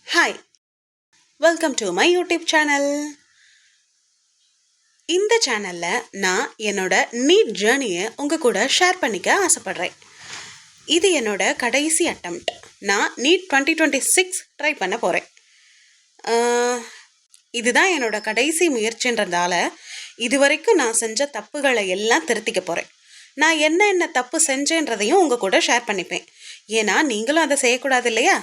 Hi, welcome to my YouTube channel. இந்த சேனலில் நான் என்னோட நீட் ஜேர்னியை உங்கள் கூட ஷேர் பண்ணிக்க ஆசைப்பட்றேன். இது என்னோட கடைசி அட்டம்ப்ட். நான் நீட் 2026 ட்ரை பண்ண போகிறேன். இதுதான் என்னோட கடைசி முயற்சின்றதால இது வரைக்கும் நான் செஞ்ச தப்புகளை எல்லாம் திருத்திக்க போகிறேன். நான் என்ன தப்பு செஞ்சேன்றதையும் உங்கள் கூட ஷேர் பண்ணிப்பேன். ஏன்னா நீங்களும் அதை செய்யக்கூடாது இல்லையா?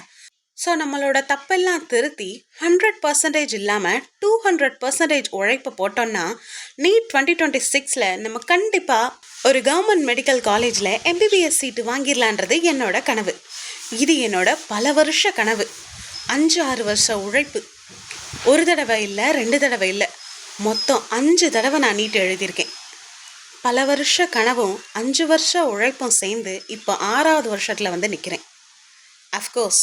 ஸோ நம்மளோட தப்பெல்லாம் திருத்தி 100% இல்லாமல் 200% உழைப்பு போட்டோம்னா நீட் 2026 நம்ம கண்டிப்பாக ஒரு கவர்மெண்ட் மெடிக்கல் காலேஜில் MBBS சீட்டு வாங்கிடலான்றது என்னோட கனவு. இது என்னோட பல வருஷ கனவு. 5-6 வருஷ உழைப்பு. ஒரு தடவை இல்லை, 2 தடவை இல்லை, மொத்தம் 5 தடவை நான் நீட் எழுதியிருக்கேன். பல வருஷ கனவும் 5 வருஷ உழைப்பும் சேர்ந்து இப்போ 6வது வருஷத்தில் வந்து நிற்கிறேன். அஃப்கோர்ஸ்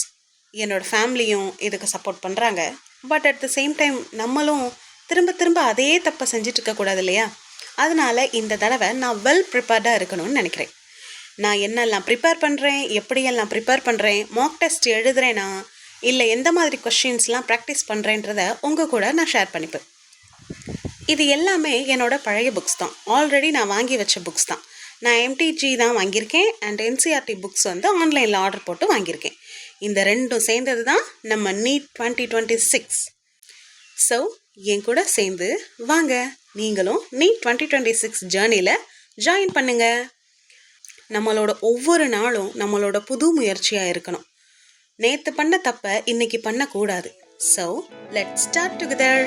என்னோடய ஃபேமிலியும் இதுக்கு சப்போர்ட் பண்ணுறாங்க. But at the same time நம்மளும் திரும்ப அதே தப்பை செஞ்சுட்டு இருக்கக்கூடாது இல்லையா? அதனால் இந்த தடவை நான் வெல் ப்ரிப்பேர்டாக இருக்கணும்னு நினைக்கிறேன். நான் என்னெல்லாம் ப்ரிப்பேர் பண்ணுறேன், எப்படியெல்லாம் ப்ரிப்பேர் பண்ணுறேன், மாக் டெஸ்ட் எழுதுகிறேன்னா இல்லை எந்த மாதிரி கொஷின்ஸ்லாம் ப்ராக்டிஸ் பண்ணுறேன்றதை உங்கள் கூட நான் ஷேர் பண்ணிப்பேன். இது எல்லாமே என்னோடய பழைய புக்ஸ் தான். ஆல்ரெடி நான் வாங்கி வச்ச புக்ஸ் தான். நான் MTG தான் வாங்கியிருக்கேன் அண்ட் NCERT புக்ஸ் வந்து ஆன்லைனில் ஆர்டர் போட்டு வாங்கியிருக்கேன். இந்த ரெண்டும் சேர்ந்தது தான் நம்ம நீட் 2026. ஸோ என் கூட சேர்ந்து வாங்க நீங்களும் நீட் 2026 ஜேர்னியில் ஜாயின் பண்ணுங்க. நம்மளோட ஒவ்வொரு நாளும் நம்மளோட புது முயற்சியாக இருக்கணும். நேற்று பண்ண தப்பை இன்னைக்கு பண்ணக்கூடாது. So let's start together.